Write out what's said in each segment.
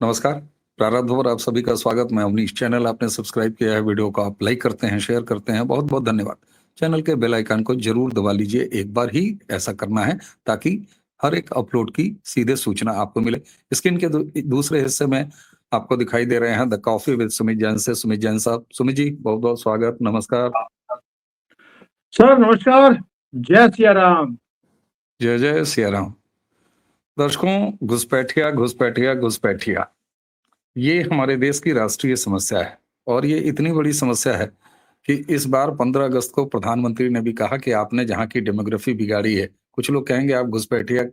नमस्कार। प्रारब्ध और आप सभी का स्वागत। मैं अवनीश। चैनल आपने सब्सक्राइब किया है, वीडियो को आप लाइक करते हैं, शेयर करते हैं, बहुत बहुत धन्यवाद। चैनल के बेल आइकन को जरूर दबा लीजिए। एक बार ही ऐसा करना है ताकि हर एक अपलोड की सीधे सूचना आपको मिले। स्क्रीन के दूसरे हिस्से में आपको दिखाई दे रहे हैं the coffee with Sumit Jain से सुमित जैन साहब। सुमित जी, बहुत बहुत स्वागत, नमस्कार। सर नमस्कार। जय सिया राम। जय जय सिया राम। दर्शकों, घुसपैठिया घुसपैठिया घुसपैठिया, ये हमारे देश की राष्ट्रीय समस्या है और ये इतनी बड़ी समस्या है कि इस बार 15 अगस्त को प्रधानमंत्री ने भी कहा कि आपने जहां की डेमोग्राफी बिगाड़ी है। कुछ लोग कहेंगे आप घुसपैठिया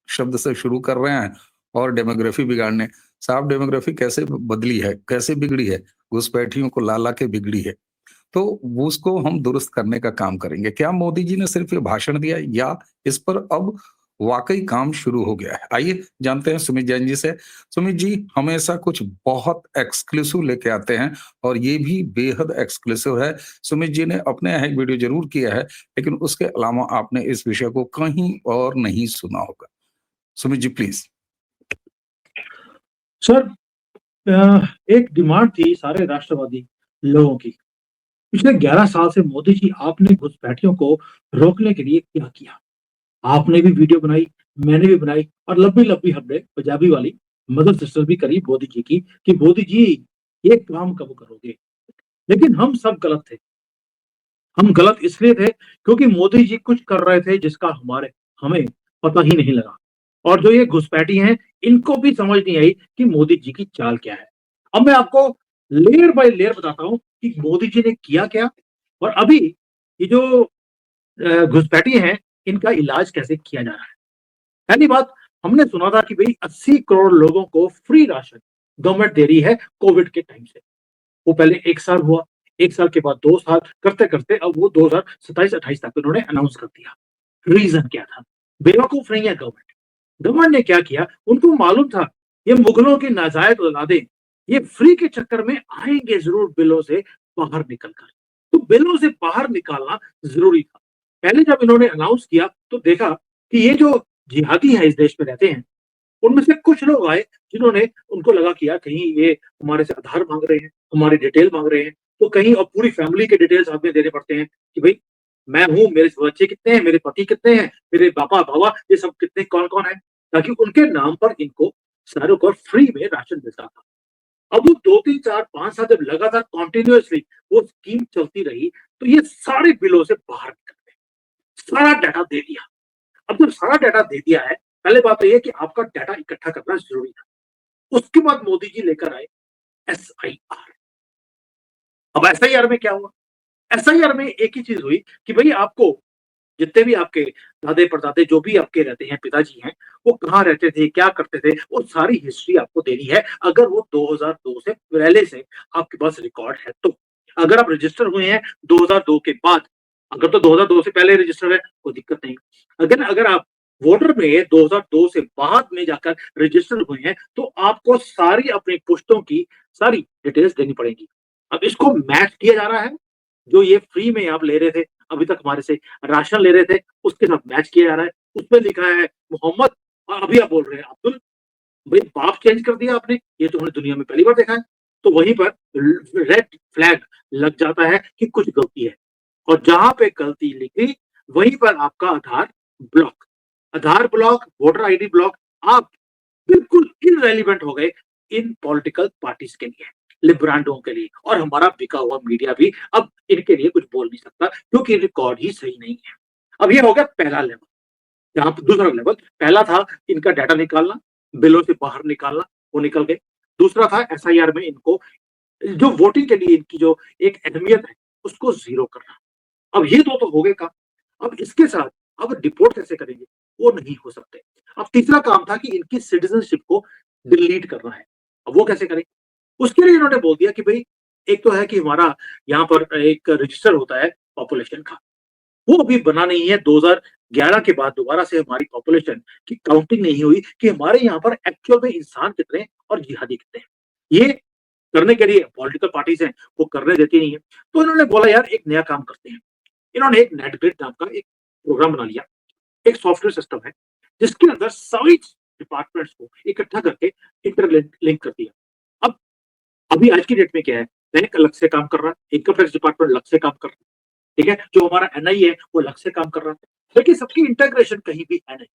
शब्द से शुरू कर रहे हैं और डेमोग्राफी बिगाड़ने। साहब, डेमोग्राफी कैसे बदली है, कैसे बिगड़ी है? घुसपैठियों को ला ला के बिगड़ी है। तो वो उसको हम दुरुस्त करने का काम करेंगे। क्या मोदी जी ने सिर्फ ये भाषण दिया या इस पर अब वाकई काम शुरू हो गया है? आइए जानते हैं सुमित जैन जी से। सुमित जी हमेशा कुछ बहुत एक्सक्लूसिव लेके आते हैं और ये भी बेहद एक्सक्लूसिव है। सुमित जी ने अपने यहाँ एक वीडियो जरूर किया है, लेकिन उसके अलावा आपने इस विषय को कहीं और नहीं सुना होगा। सुमित जी प्लीज। सर एक डिमांड थी सारे राष्ट्रवादी लोगों की। पिछले 11 साल से मोदी जी आपने घुसपैठियों को रोकने के लिए क्या किया? आपने भी वीडियो बनाई, मैंने भी बनाई और लंबी लंबी हमने पंजाबी वाली मदर सिस्टर भी करी मोदी जी की कि मोदी जी ये काम कब करोगे। लेकिन हम सब गलत थे। हम गलत इसलिए थे क्योंकि मोदी जी कुछ कर रहे थे जिसका हमें पता ही नहीं लगा। और जो ये घुसपैठी हैं, इनको भी समझ नहीं आई कि मोदी जी की चाल क्या है। अब मैं आपको लेयर बाय लेयर बताता हूं कि मोदी जी ने किया क्या और अभी ये जो घुसपैठी हैं, इनका इलाज कैसे किया जा रहा है। पहली बात, हमने सुना था कि भाई 80 करोड़ लोगों को फ्री राशन गवर्नमेंट दे रही है कोविड के टाइम से। वो पहले 1 साल हुआ, 1 साल के बाद 2 साल, करते-करते अब वो 2027-28 तक उन्होंने अनाउंस कर दिया। रीज़न क्या था? बेवकूफ नहीं है गवर्नमेंट। गवर्नमेंट ने क्या किया, उनको मालूम था ये मुगलों की नाजायज औलादें ये फ्री के चक्कर में आएंगे जरूर बिलों से बाहर निकल कर। तो बिलों से बाहर निकालना जरूरी था। पहले जब इन्होंने अनाउंस किया तो देखा कि ये जो जिहादी हैं इस देश में रहते हैं, उनमें से कुछ लोग आए जिन्होंने उनको लगा कि यार कहीं ये हमारे से आधार मांग रहे हैं, हमारी डिटेल मांग रहे हैं, तो कहीं और पूरी फैमिली के डिटेल्स हमें देने पड़ते हैं कि भाई मैं हूँ, मेरे बच्चे कितने हैं, मेरे पति कितने हैं, मेरे पापा बाबा ये सब कितने कौन कौन है, ताकि उनके नाम पर इनको सारों को फ्री में राशन मिलता था। अब वो 2 3 4 5 साल जब लगातार कॉन्टिन्यूअसली वो स्कीम चलती रही तो ये सारे बिलों से बाहर निकल गए। सारा डाटा दे दिया। अब जब सारा डाटा दे दिया है, पहले बात तो ये कि आपका डाटा इकट्ठा करना जरूरी था। उसके बाद मोदी जी लेकर आए एसआईआर। अब एसआईआर में क्या हुआ? एसआईआर में एक ही चीज हुई कि भाई आपको जितने भी आपके दादे परदादे जो भी आपके रहते हैं, पिताजी हैं, वो कहाँ रहते थे, क्या करते थे, वो सारी हिस्ट्री आपको देनी है अगर वो 2002 से पहले से आपके पास रिकॉर्ड है तो। अगर आप रजिस्टर हुए हैं 2002 के बाद, अगर तो 2002 से पहले रजिस्टर है कोई दिक्कत नहीं। अगर अगर आप वोटर में 2002 से बाद में जाकर रजिस्टर हुए हैं तो आपको सारी अपनी पुश्तों की सारी डिटेल्स देनी पड़ेगी। अब इसको मैच किया जा रहा है, जो ये फ्री में आप ले रहे थे, अभी तक हमारे से राशन ले रहे थे, उसके साथ मैच किया जा रहा है। उसमें लिखा है मोहम्मद और अभी आप बोल रहे हैं अब्दुल। भाई बाप चेंज कर दिया आपने, ये तो हमने दुनिया में पहली बार देखा है। तो वहीं पर रेड फ्लैग लग जाता है कि कुछ गलती है और जहां पे गलती लिखी वहीं पर आपका आधार ब्लॉक, वोटर आईडी ब्लॉक, आप बिल्कुल इनरेलीवेंट हो गए इन पॉलिटिकल पार्टीज के लिए, लिबरांडों के लिए। और हमारा बिका हुआ मीडिया भी अब इनके लिए कुछ बोल नहीं सकता क्योंकि रिकॉर्ड ही सही नहीं है। अब ये हो गया पहला लेवल। जहां पर दूसरा लेवल, पहला था इनका डाटा निकालना, बिलों से बाहर निकालना, वो निकल गए। दूसरा था एसआईआर में इनको जो वोटिंग के लिए इनकी जो एक अहमियत है उसको जीरो करना। अब ये दो तो हो गए काम। अब इसके साथ अब डिपोर्ट कैसे करेंगे, वो नहीं हो सकते। अब तीसरा काम था कि इनकी सिटीजनशिप को डिलीट करना है। अब वो कैसे करें? उसके लिए इन्होंने बोल दिया कि भाई एक तो है कि हमारा यहाँ पर एक रजिस्टर होता है पॉपुलेशन का, वो अभी बना नहीं है। 2011 के बाद दोबारा से हमारी पॉपुलेशन की काउंटिंग नहीं हुई कि हमारे यहाँ पर एक्चुअल में इंसान कितने और जिहादी कितने हैं। ये करने के लिए पॉलिटिकल पार्टीज हैं वो करने देती नहीं है। तो इन्होंने बोला यार एक नया काम करते हैं। इन्होंने एक नेटग्रिड नाम का एक प्रोग्राम बना लिया, एक सॉफ्टवेयर सिस्टम है जिसके अंदर सारी डिपार्टमेंट्स को इकट्ठा करके इंटरलिंक कर दिया। अब अभी आज की डेट में क्या है, बैंक अलग से काम कर रहा है, इनकम टैक्स डिपार्टमेंट अलग से काम कर रहा है, ठीक है, जो हमारा एनआई है वो अलग से काम कर रहा है, लेकिन सबकी इंटीग्रेशन कहीं भी है नहीं।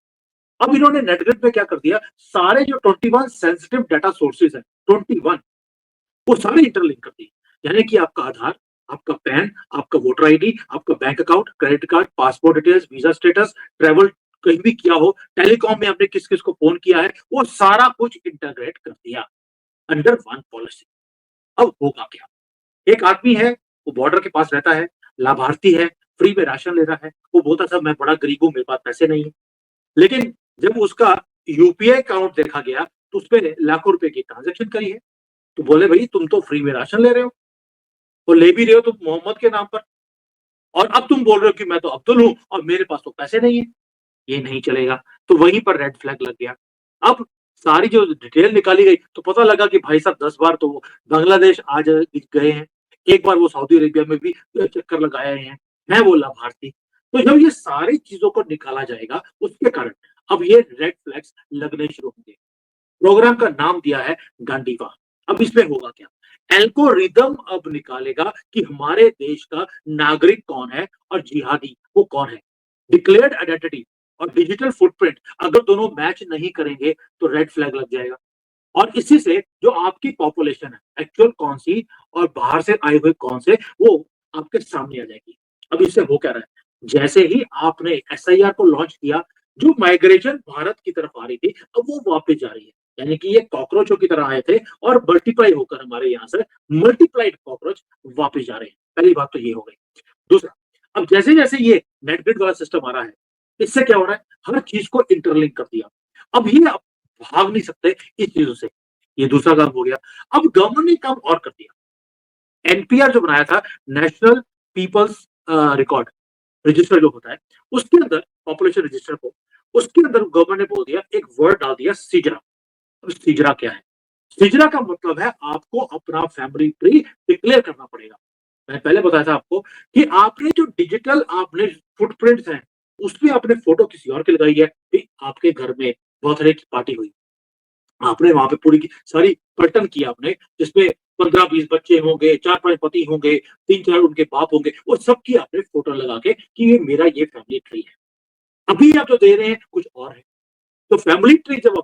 अब इन्होंने नेटग्रिड में क्या कर दिया, सारे जो 21 सेंसिटिव डाटा सोर्सेज है, 21 वो सारे इंटरलिंक कर दिए। यानी कि आपका आधार, आपका पैन, आपका वोटर आईडी, आपका bank account, credit card, passport details, visa status, travel कहीं भी किया हो, टेलीकॉम में आपने किस किस को फोन किया है, वो सारा कुछ इंटरग्रेट कर दिया अंडर वन पॉलिसी। अब होगा क्या, एक आदमी है, वो बॉर्डर के पास रहता है, लाभार्थी है, फ्री में राशन ले रहा है, वो बोलता था मैं बड़ा गरीब हूं, मेरे पास पैसे नहीं है, लेकिन जब उसका यूपीआई अकाउंट देखा गया तो उसपे लाखों रुपए की ट्रांजेक्शन करी है, तो बोले भाई तुम तो फ्री में राशन ले रहे हो और ले भी रहे हो तुम मोहम्मद के नाम पर, और अब तुम बोल रहे हो कि मैं तो अब्दुल हूं और मेरे पास तो पैसे नहीं है, ये नहीं चलेगा। तो वहीं पर रेड फ्लैग लग गया। अब सारी जो डिटेल निकाली गई तो पता लगा कि भाई साहब 10 बार तो वो बांग्लादेश आज गए हैं, एक बार वो सऊदी अरेबिया में भी चक्कर लगाए हैं वो लाभार्थी। तो जब ये सारी चीजों को निकाला जाएगा उसके कारण अब ये रेड फ्लैग्स लगने शुरू होंगे। प्रोग्राम का नाम दिया है गांडीवा। अब इसमें होगा क्या, एल्गोरिदम अब निकालेगा कि हमारे देश का नागरिक कौन है और जिहादी वो कौन है। डिक्लेयर्ड आइडेंटिटी और डिजिटल फुटप्रिंट अगर दोनों मैच नहीं करेंगे तो रेड फ्लैग लग जाएगा, और इसी से जो आपकी पॉपुलेशन है एक्चुअल कौन सी और बाहर से आए हुए कौन से, वो आपके सामने आ जाएगी। अब इससे हो क्या रहा है, जैसे ही आपने एसआईआर को लॉन्च किया, जो माइग्रेशन भारत की तरफ आ रही थी अब वो वापस जा रही है। यानी कि ये कॉकरोचों की तरह आए थे और मल्टीप्लाई होकर हमारे यहाँ से मल्टीप्लाइड कॉकरोच वापस जा रहे हैं। पहली बात तो ये हो गई। दूसरा, अब जैसे जैसे ये नेटग्रिड वाला सिस्टम आ रहा है, इससे क्या हो रहा है, हर चीज को इंटरलिंक कर दिया। अब ये भाग नहीं सकते इस चीजों से, ये दूसरा काम हो गया। अब गवर्नमेंट ने काम और कर दिया, एनपीआर जो बनाया था, नेशनल पीपल्स रिकॉर्ड रजिस्टर जो होता है, उसके अंदर पॉपुलेशन रजिस्टर को, उसके अंदर गवर्नमेंट ने बोल दिया, एक वर्ड डाल दिया सिजरा। अब सिजरा क्या है, सिजरा का मतलब है आपको अपना फैमिली ट्री डिक्लेयर करना पड़ेगा। मैं पहले बताया था आपको कि आपने जो डिजिटल आपने फुटप्रिंट्स हैं उसमें आपने फोटो किसी और की लगाई है, कि आपके घर में बर्थडे की पार्टी हुई, आपने वहां पे पूरी की सारी पलटन की आपने, जिसमें 15-20 बच्चे होंगे, 4-5 पति होंगे, 3-4 उनके बाप होंगे, वो सबकी आपने फोटो लगा के कि ये मेरा ये फैमिली ट्री है। अभी आप जो दे रहे हैं कुछ और है। तो फैमिली ट्री जब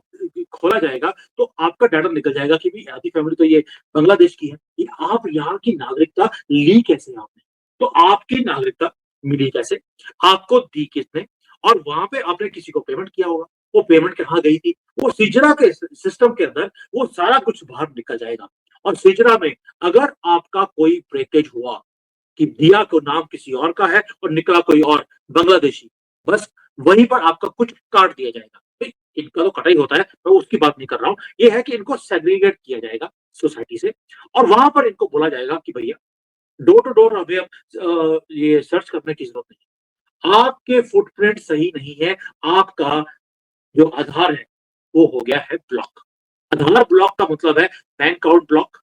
खोला जाएगा तो आपका डाटा निकल जाएगा कि भी आधी फैमिली तो ये बांग्लादेश की है, ये आप यहाँ की नागरिकता ली कैसे आपने, तो आपकी नागरिकता मिली कैसे, आपको दी किसने, और वहां पे आपने किसी को पेमेंट किया होगा, वो पेमेंट कहाँ गई थी, वो सिजरा के सिस्टम के अंदर वो सारा कुछ बाहर निकल जाएगा। और सिजरा में अगर आपका कोई ब्रेकेज हुआ कि दिया को नाम किसी और का है और निकला कोई और बांग्लादेशी, बस वहीं पर आपका कुछ काट दिया जाएगा। इनका तो कटाई होता है, मैं उसकी बात नहीं कर रहा हूँ, ये है कि इनको सेग्रीगेट किया जाएगा सोसाइटी से, और वहां पर इनको बोला जाएगा कि भैया डोर टू डोर अभी अब ये सर्च करने की जरूरत नहीं, आपके फुटप्रिंट सही नहीं है, आपका जो आधार है वो हो गया है ब्लॉक। आधार ब्लॉक का मतलब है बैंक अकाउंट ब्लॉक,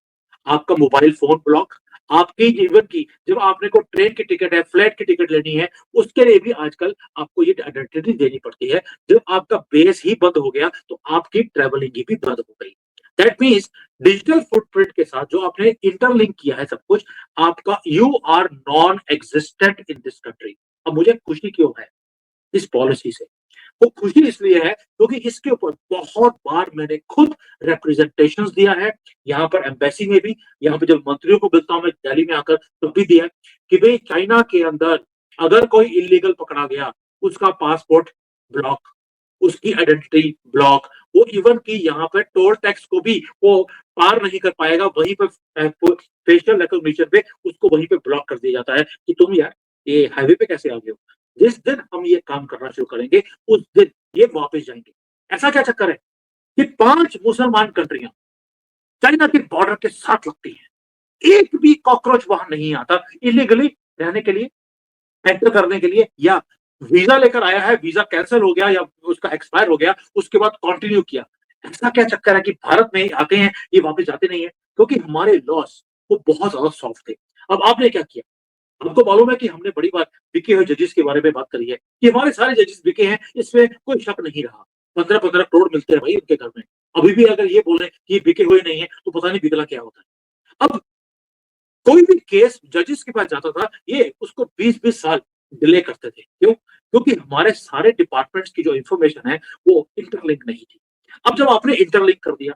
आपका मोबाइल फोन ब्लॉक, आपकी जीवन की जब आपने को ट्रेन की टिकट है, फ्लाइट की टिकट लेनी है, उसके लिए भी आजकल आपको ये आइडेंटिटी देनी पड़ती है। जब आपका बेस ही बंद हो गया तो आपकी ट्रेवलिंग भी बंद हो गई। दैट मीन्स डिजिटल फुटप्रिंट के साथ जो आपने इंटरलिंक किया है सब कुछ, आपका you are non existent in this country. अब मुझे खुशी क्यों है इस पॉलिसी से, वो खुशी इसलिए है क्योंकि इसके ऊपर बहुत बार मैंने खुद रिप्रेजेंटेशंस दिया है, यहाँ पर एम्बेसी में भी, यहाँ पे जब मंत्रियों को मिलता हूं मैं दिल्ली में आकर तब भी दिया कि भाई चाइना के अंदर अगर कोई इलीगल पकड़ा गया, उसका पासपोर्ट ब्लॉक, उसकी आइडेंटिटी ब्लॉक, वो इवन की यहाँ पे टोल टैक्स को भी वो पार नहीं कर पाएगा, वहीं पे फेशियल रिकॉग्निशन पे उसको वहीं पे ब्लॉक कर दिया जाता है कि तुम यार ये हाईवे पे कैसे आ गए हो। जिस दिन हम ये काम करना शुरू करेंगे उस दिन ये वापस जाएंगे। ऐसा क्या चक्कर है कि 5 मुसलमान कंट्रियां चाइना के बॉर्डर के साथ लगती हैं, एक भी कॉकरोच वहां नहीं आता इलीगली रहने के लिए, एंटर करने के लिए, या वीजा लेकर आया है, वीजा कैंसिल हो गया या उसका एक्सपायर हो गया, उसके बाद कंटिन्यू किया। ऐसा क्या चक्कर है कि भारत में आते हैं ये वापस जाते नहीं है, क्योंकि हमारे लॉस वो बहुत ज्यादा सॉफ्ट थे। अब आपने क्या किया, आपको मालूम है कि हमने बड़ी बात बिके हुए जजेस के बारे में बात करी है कि हमारे सारे जजेस बिके हैं, इसमें कोई शक नहीं रहा। 15-15 करोड़ मिलते हैं भाई उनके घर में। अभी भी अगर ये बोले कि ये बिके हुए नहीं है, तो पता नहीं बिकला क्या होता है। अब कोई भी केस जजेस के पास जाता था, ये उसको 20-20 साल डिले करते थे। क्यों? क्योंकि हमारे सारे डिपार्टमेंट्स की जो इन्फॉर्मेशन है, वो इंटरलिंक नहीं थी। अब जब आपने इंटरलिंक कर दिया,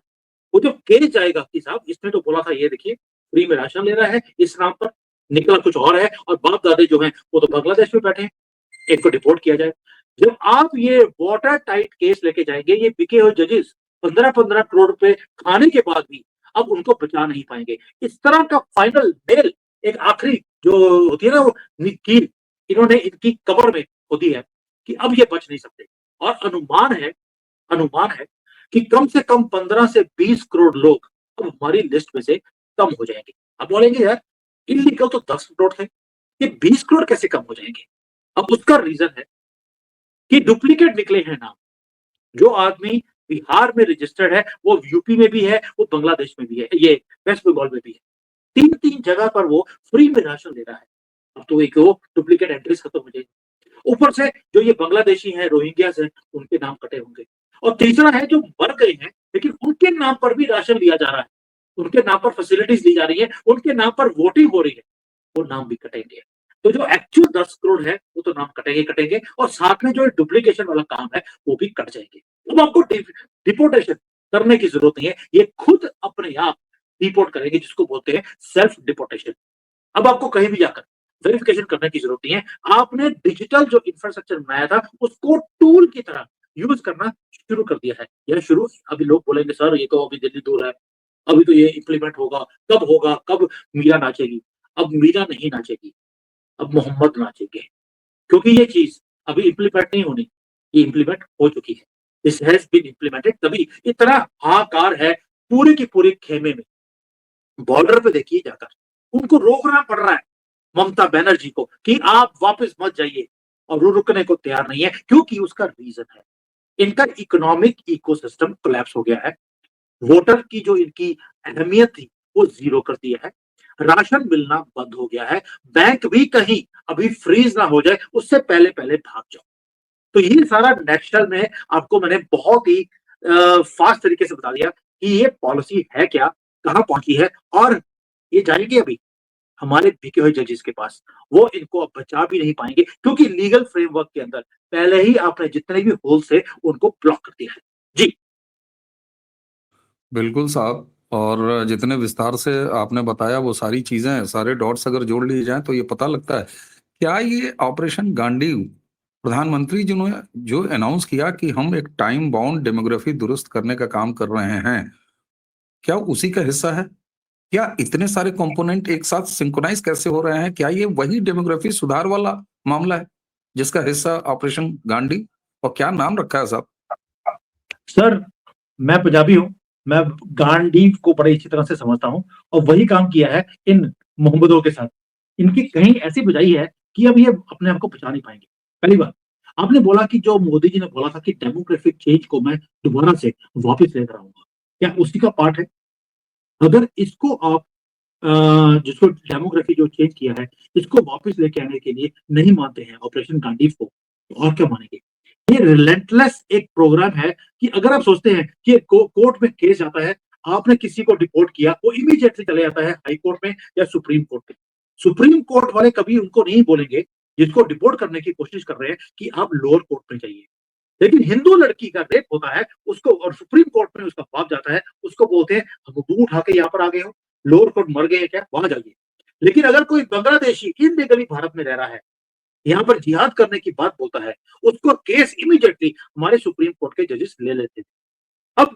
वो जो केस जाएगा कि साहब इसने तो बोला था ये देखिए फ्री में राशन ले रहा है इस नाम पर, निकला कुछ और है और बाप दादे जो हैं वो तो बांग्लादेश में बैठे हैं, इनको डिपोर्ट किया जाए। जब आप ये वाटर टाइट केस लेके जाएंगे, ये बिके हुए जजेस 15-15 करोड़ रुपए खाने के बाद भी अब उनको बचा नहीं पाएंगे। इस तरह का फाइनल नेल, एक आखिरी जो होती है ना वो कील, इन्होंने इनकी कब्र में खोदी है कि अब ये बच नहीं सकते। और अनुमान है कि कम से कम 15 से 20 करोड़ लोग अब हमारी लिस्ट में से कम हो जाएंगे। अब बोलेंगे यार इलीगल तो 10 करोड़ थे, ये 20 करोड़ कैसे कम हो जाएंगे? अब उसका रीजन है कि डुप्लीकेट निकले हैं नाम। जो आदमी बिहार में रजिस्टर्ड है, वो यूपी में भी है, वो बांग्लादेश में भी है, ये वेस्ट बंगाल में भी है। 3-3 जगह पर वो फ्री में राशन दे रहा है। अब तो एक वो डुप्लीकेट एंट्रीज खत्म हो जाएगी। ऊपर से जो ये बांग्लादेशी हैं, रोहिंग्यास हैं, उनके नाम कटे होंगे। और तीसरा है जो मर गए हैं, लेकिन उनके नाम पर भी राशन लिया जा रहा है, उनके नाम पर फैसिलिटीज दी जा रही है, उनके नाम पर वोटिंग हो रही है, वो नाम भी कटेंगे। तो जो एक्चुअल 10 करोड़ है, वो तो नाम कटेंगे और साथ में जो डुप्लीकेशन वाला काम है, वो भी कट जाएंगे। अब आपको डिपोर्टेशन करने की जरूरत नहीं है, ये खुद अपने आप डिपोर्ट करेंगे, जिसको बोलते हैं सेल्फ डिपोर्टेशन। अब आपको कहीं भी जाकर वेरिफिकेशन करने की जरूरत नहीं है। आपने डिजिटल जो इंफ्रास्ट्रक्चर बनाया था, उसको टूल की तरह यूज करना शुरू कर दिया है। यह शुरू, अभी लोग बोलेंगे सर ये तो अभी दिल्ली दूर है, अभी तो ये इम्प्लीमेंट होगा, कब मीरा नाचेगी? अब मीरा नहीं नाचेगी, अब मोहम्मद नाचेंगे, क्योंकि ये चीज अभी इम्प्लीमेंट नहीं होनी, ये इम्प्लीमेंट हो चुकी है। दिस हैज बीन इम्प्लीमेंटेड, तभी इतना हाहाकार है पूरे की पूरे खेमे में। बॉर्डर पे देखिए जाकर उनको रोकना पड़ रहा है ममता बनर्जी को कि आप वापस मत जाइए, और वो रुकने को तैयार नहीं है, क्योंकि उसका रीजन है इनका इकोनॉमिक इकोसिस्टम कोलैप्स हो गया है। वोटर की जो इनकी अहमियत थी वो जीरो कर दिया है, राशन मिलना बंद हो गया है, बैंक भी कहीं अभी फ्रीज ना हो जाए उससे पहले पहले भाग जाओ। तो ये सारा नेशनल में आपको मैंने बहुत ही फास्ट तरीके से बता दिया कि ये पॉलिसी है क्या, कहां पहुंची है, और ये जाएंगे अभी हमारे बिके हुए जजेस के पास, वो इनको अब बचा भी नहीं पाएंगे, क्योंकि लीगल फ्रेमवर्क के अंदर पहले ही आपने जितने भी होल्स है उनको ब्लॉक कर दिया है। जी। बिल्कुल साहब, और जितने विस्तार से आपने बताया वो सारी चीजें, सारे डॉट्स अगर जोड़ लिए जाएं तो ये पता लगता है, क्या ये ऑपरेशन गांडीव प्रधानमंत्री जिन्होंने जो अनाउंस किया कि हम एक टाइम बाउंड डेमोग्राफी दुरुस्त करने का काम कर रहे हैं, क्या उसी का हिस्सा है? क्या इतने सारे कंपोनेंट एक साथ सिंक्रोनाइज कैसे हो रहे हैं? क्या ये वही डेमोग्राफी सुधार वाला मामला है जिसका हिस्सा ऑपरेशन गांडी, और क्या नाम रखा है साहब? सर, मैं पंजाबी हूँ, मैं गांडीव को बड़े अच्छी तरह से समझता हूँ, और वही काम किया है इन मोहम्मदों के साथ। इनकी कहीं ऐसी बुझाई है कि अब ये अपने आप को बचा नहीं पाएंगे। पहली बात, आपने बोला कि जो मोदी जी ने बोला था कि डेमोग्राफिक चेंज को मैं दोबारा से वापस लेकर आऊंगा, क्या उसी का पार्ट है? अगर इसको आप जिसको डेमोग्राफी जो चेंज किया है, इसको वापस लेके आने के लिए नहीं मानते हैं ऑपरेशन गांडीव को, तो और क्या मानेंगे? ये रिलेंटलेस एक प्रोग्राम है कि अगर आप सोचते हैं कि कोर्ट में केस जाता है, आपने किसी को डिपोर्ट किया, वो इमीडिएटली चले जाता है हाई कोर्ट में या सुप्रीम कोर्ट में। सुप्रीम कोर्ट वाले कभी उनको नहीं बोलेंगे, जिसको डिपोर्ट करने की कोशिश कर रहे हैं, कि आप लोअर कोर्ट में जाइए। लेकिन हिंदू लड़की का रेप होता है, उसको और सुप्रीम कोर्ट में उसका बाप जाता है, उसको बोलते हैं हम दूर उठा के यहाँ पर आ गए हो, लोअर कोर्ट मर गए हैं क्या, वहां जाइए। लेकिन अगर कोई बांग्लादेशी इनलीगली भारत में रह रहा है, यहाँ पर जिहाद करने की बात बोलता है, उसको केस इमीडिएटली हमारे सुप्रीम कोर्ट के जजेस ले लेते थे। अब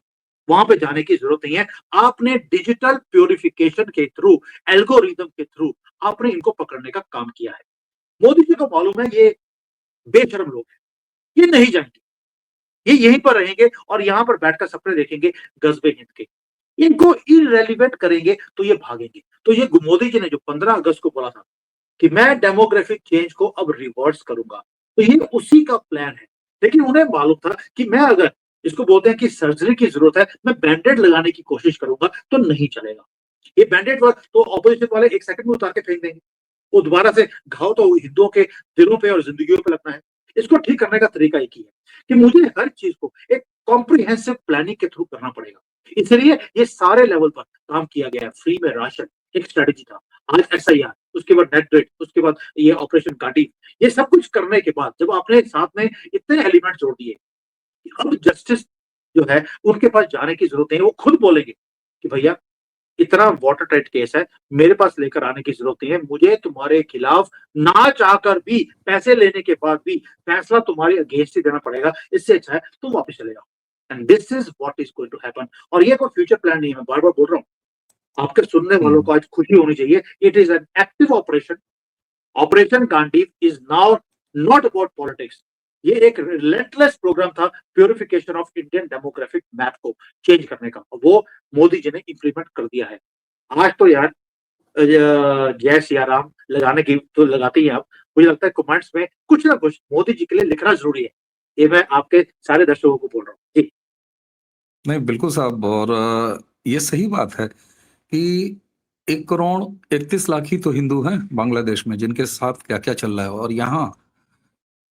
वहां पे जाने की जरूरत नहीं है। आपने डिजिटल प्योरिफिकेशन के थ्रू, एल्गोरिदम के थ्रू आपने इनको पकड़ने का काम किया है। मोदी जी को मालूम है ये बेशरम लोग हैं, ये नहीं जाएंगे, ये यहीं पर रहेंगे और यहाँ पर बैठकर सपने देखेंगे गजबे हिंद के। इनको इरेलीवेंट करेंगे तो ये भागेंगे। तो ये मोदी जी ने जो 15 अगस्त को बोला था कि मैं डेमोग्राफिक चेंज को अब रिवर्स करूंगा, तो ये उसी का प्लान है। लेकिन उन्हें मालूम था कि मैं अगर इसको बोलते हैं कि सर्जरी की जरूरत है, मैं बैंडेड लगाने की कोशिश करूंगा तो नहीं चलेगा। ये बैंडेड वर्क तो ऑपोजिशन वाले एक सेकंड में उतार के फेंक देंगे। वो दोबारा से घाव तो हिंदुओं के दिलों पे और जिंदगियों पे लगना है। इसको ठीक करने का तरीका एक ही है कि मुझे हर चीज को एक कॉम्प्रिहेंसिव प्लानिंग के थ्रू करना पड़ेगा। इसलिए ये सारे लेवल पर काम किया गया है। फ्री में राशन एक स्ट्रेटेजी था, आज एसआईआर, उसके बाद नेट रेट, उसके बाद ये ऑपरेशन गांडी, ये सब कुछ करने के बाद जब आपने साथ में इतने एलिमेंट जोड़ दिए, अब जस्टिस जो है उनके पास जाने की जरूरत नहीं है। वो खुद बोलेंगे कि भैया इतना वाटर टाइट केस है, मेरे पास लेकर आने की जरूरत नहीं है, मुझे तुम्हारे खिलाफ ना चाहकर भी पैसे लेने के बाद भी फैसला तुम्हारे अगेंस्ट ही देना पड़ेगा। इससे अच्छा है तुम वापस चले जाओ। And this is what is going to happen. और ये कोई फ्यूचर प्लान नहीं है, मैं बार बार बोल रहा हूँ, आपके सुनने वालों हम्म, को आज खुशी होनी चाहिए। It is an active operation. Operation Gandiv is now not about politics. ये एक रिलेंटलेस प्रोग्राम था purification of Indian demographic map को चेंज करने का, वो मोदी जी ने इंप्लीमेंट कर दिया है। आज तो यार जय सिया राम लगाने की तो लगाते ही आप, मुझे लगता है कमेंट्स में कुछ ना कुछ मोदी जी के लिए लिखना जरूरी है। ये मैं आपके सारे दर्शकों को बोल रहा हूँ जी। नहीं बिल्कुल साहब। और ये सही बात है कि 1 करोड़ 31 लाख ही तो हिंदू हैं बांग्लादेश में, जिनके साथ क्या क्या चल रहा है। और यहाँ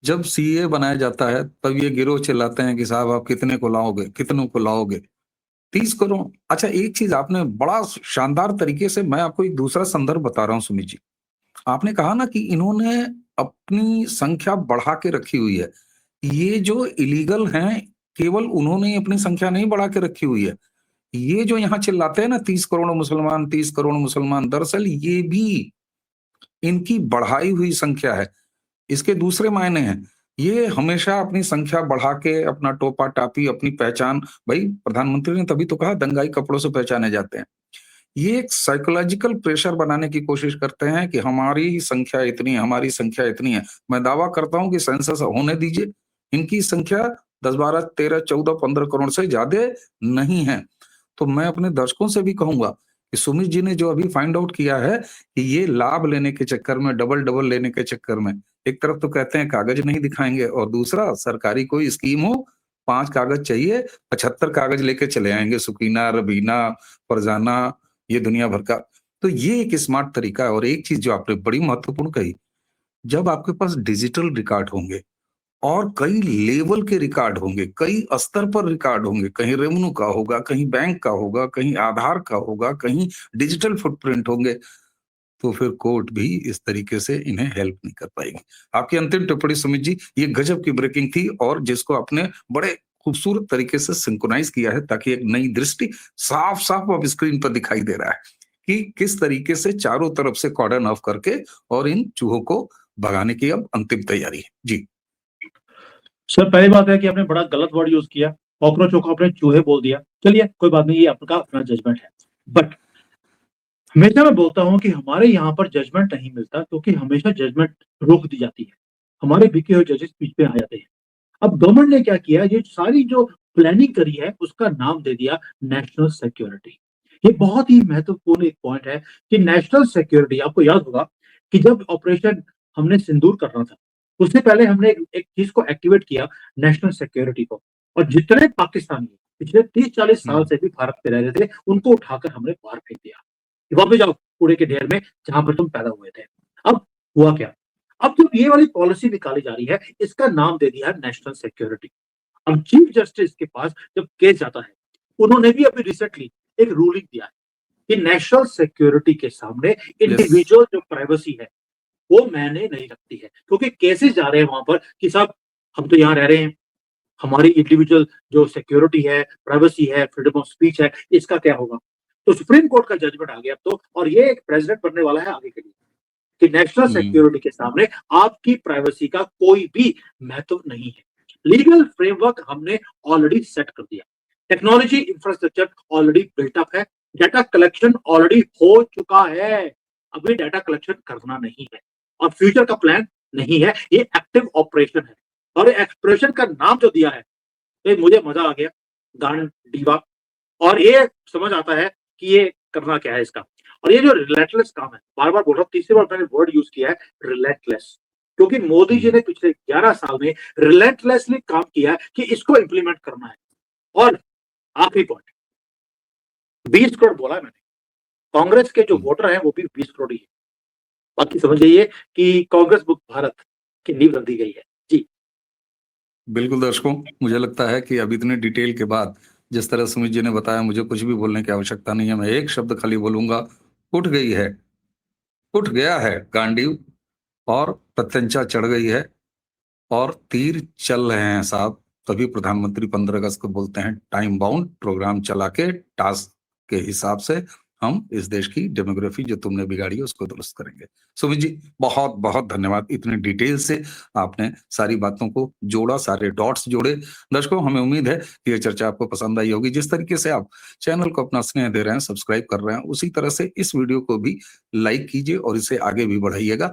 जब सीए बनाया जाता है तब ये गिरोह चिल्लाते हैं कि साहब आप कितने को लाओगे, कितनों को लाओगे। 30 करोड़। अच्छा, एक चीज आपने बड़ा शानदार तरीके से, मैं आपको एक दूसरा संदर्भ बता रहा हूँ सुमित जी। आपने कहा ना कि इन्होंने अपनी संख्या बढ़ा के रखी हुई है। ये जो इलीगल हैं, केवल उन्होंने ही अपनी संख्या नहीं बढ़ा के रखी हुई है। ये जो यहाँ चिल्लाते हैं ना 30 करोड़ मुसलमान, 30 करोड़ मुसलमान, दरअसल ये भी इनकी बढ़ाई हुई संख्या है। इसके दूसरे मायने हैं। ये हमेशा अपनी संख्या बढ़ा के अपना टोपा टापी, अपनी पहचान, भाई प्रधानमंत्री ने तभी तो कहा दंगाई कपड़ों से पहचाने जाते हैं। ये एक साइकोलॉजिकल प्रेशर बनाने की कोशिश करते हैं कि हमारी संख्या इतनी है, हमारी संख्या इतनी है। मैं दावा करता हूं कि सेंसस होने दीजिए, इनकी संख्या 10 12 13 14 15 करोड़ से ज्यादा नहीं है। तो मैं अपने दर्शकों से भी कहूंगा कि सुमित जी ने जो अभी फाइंड आउट किया है कि ये लाभ लेने के चक्कर में, डबल डबल लेने के चक्कर में, एक तरफ तो कहते हैं कागज नहीं दिखाएंगे और दूसरा सरकारी कोई स्कीम हो, 5 कागज चाहिए, 75 कागज लेके चले आएंगे, सुकीना, रबीना, फरजाना, ये दुनिया भर का। तो ये एक स्मार्ट तरीका है। और एक चीज जो आपने बड़ी महत्वपूर्ण कही, जब आपके पास डिजिटल रिकॉर्ड होंगे और कई लेवल के रिकॉर्ड होंगे, कई स्तर पर रिकॉर्ड होंगे, कहीं रेवेन्यू का होगा, कहीं बैंक का होगा, कहीं आधार का होगा, कहीं डिजिटल फुटप्रिंट होंगे, तो फिर कोर्ट भी इस तरीके से इन्हें हेल्प नहीं कर पाएगी। आपकी अंतिम टिप्पणी सुमित जी, ये गजब की ब्रेकिंग थी और जिसको आपने बड़े खूबसूरत तरीके से सिंक्रोनाइज किया है, ताकि एक नई दृष्टि साफ साफ अब स्क्रीन पर दिखाई दे रहा है कि किस तरीके से चारों तरफ से कॉर्डन ऑफ करके और इन चूहों को भगाने की अब अंतिम तैयारी है जी। सर पहली बात है कि आपने बड़ा गलत वर्ड यूज किया, कॉकरोचों को आपने चूहे बोल दिया। चलिए कोई बात नहीं, ये आपका अपना जजमेंट है। बट हमेशा मैं बोलता हूँ कि हमारे यहाँ पर जजमेंट नहीं मिलता, क्योंकि हमेशा जजमेंट रोक दी जाती है। हमारे बिके हुए जजेस बीच में आ जाते हैं। अब गवर्नमेंट ने क्या किया, ये सारी जो प्लानिंग करी है उसका नाम दे दिया नेशनल सिक्योरिटी। ये बहुत ही महत्वपूर्ण एक पॉइंट है कि नेशनल सिक्योरिटी, आपको याद होगा कि जब ऑपरेशन हमने सिंदूर करना था, उससे पहले हमने एक चीज को एक्टिवेट किया, नेशनल सिक्योरिटी को। और जितने पाकिस्तानी पिछले 30 40 साल से भी भारत में रह रहे थे, उनको उठाकर हमने बाहर फेंक दिया कि वापस जाओ कूड़े के ढेर में जहां पर तुम पैदा हुए थे। अब हुआ क्या, अब जब ये वाली पॉलिसी निकाली जा रही है, इसका नाम दे दिया है नेशनल सिक्योरिटी। अब चीफ जस्टिस के पास जब केस जाता है, उन्होंने भी अभी रिसेंटली एक रूलिंग दिया है कि नेशनल सिक्योरिटी के सामने यस। इंडिविजुअल जो प्राइवेसी है वो मैंने नहीं रखती है, क्योंकि केसेस जा रहे हैं वहां पर कि साहब हम तो यहाँ रह रहे हैं, हमारी इंडिविजुअल जो सिक्योरिटी है, प्राइवेसी है, फ्रीडम ऑफ स्पीच है, इसका क्या होगा। तो सुप्रीम कोर्ट का जजमेंट आ गया अब तो, और ये एक प्रेसिडेंट बनने वाला है आगे के लिए कि नेशनल सिक्योरिटी के सामने आपकी प्राइवेसी का कोई भी महत्व नहीं है। लीगल फ्रेमवर्क हमने ऑलरेडी सेट कर दिया, टेक्नोलॉजी इंफ्रास्ट्रक्चर ऑलरेडी बिल्टअप है, डाटा कलेक्शन ऑलरेडी हो चुका है, अभी डाटा कलेक्शन करना नहीं है और फ्यूचर का प्लान नहीं है, ये एक्टिव ऑपरेशन है। और ऑपरेशन का नाम जो दिया है, तो मुझे मजा आ गया, गांड डीवा। और ये समझ आता है कि ये करना क्या है इसका। और ये जो रिलेटलेस काम है, बार बार बोल रहा हूँ, तीसरी बार मैंने वर्ड यूज किया है रिलेटलेस, क्योंकि मोदी जी ने पिछले 11 साल में रिलेटलेसली काम किया है कि इसको इंप्लीमेंट करना है। और आखिरी पॉइंट, 20 करोड़ बोला है मैंने, कांग्रेस के जो वोटर हैं वो भी 20 करोड़ ही है। बाकी समझ जाइए कि कांग्रेस मुक्त भारत की नींव रख दी गई है जी। बिल्कुल दर्शकों, मुझे लगता है कि अब इतने डिटेल के बाद जिस तरह सुमित जी ने बताया, मुझे कुछ भी बोलने की आवश्यकता नहीं है। मैं एक शब्द खाली बोलूंगा, उठ गई है, उठ गया है गांडीव, और प्रत्यंचा चढ़ गई है और तीर चल रहे हैं साहब। तभी प्रधानमंत्री 15 अगस्त को बोलते हैं टाइम बाउंड प्रोग्राम चला के टास्क के हिसाब से हम इस देश की डेमोग्राफी जो तुमने बिगाड़ी है उसको दुरुस्त करेंगे। सुमित जी, बहुत बहुत धन्यवाद। इतने डिटेल से आपने सारी बातों को जोड़ा, सारे डॉट्स जोड़े। दर्शकों, हमें उम्मीद है कि ये चर्चा आपको पसंद आई होगी। जिस तरीके से आप चैनल को अपना स्नेह दे रहे हैं, सब्सक्राइब कर रहे हैं, उसी तरह से इस वीडियो को भी लाइक कीजिए और इसे आगे भी बढ़ाइएगा।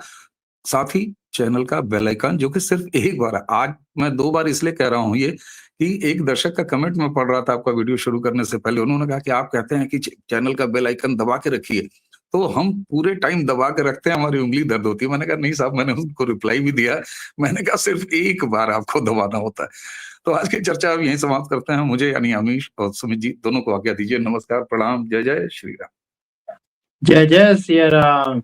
साथ ही चैनल का बेल आइकन, जो कि सिर्फ एक बार है, आज मैं 2 बार इसलिए कह रहा हूं ये कि एक दर्शक का कमेंट मैं पढ़ रहा था आपका वीडियो शुरू करने से पहले। उन्होंने कहा कि आप कहते हैं कि चैनल का बेल आइकन दबा के रखिए, तो हम पूरे टाइम दबा के रखते हैं, हमारी उंगली दर्द होती है। मैंने कहा नहीं साहब, मैंने उनको रिप्लाई भी दिया, मैंने कहा सिर्फ एक बार आपको दबाना होता है। तो आज की चर्चा अब यहीं समाप्त करते हैं। मुझे यानी अमीश और सुमित जी दोनों को आज्ञा दीजिए। नमस्कार, प्रणाम, जय जय श्री राम। जय जय सिया राम।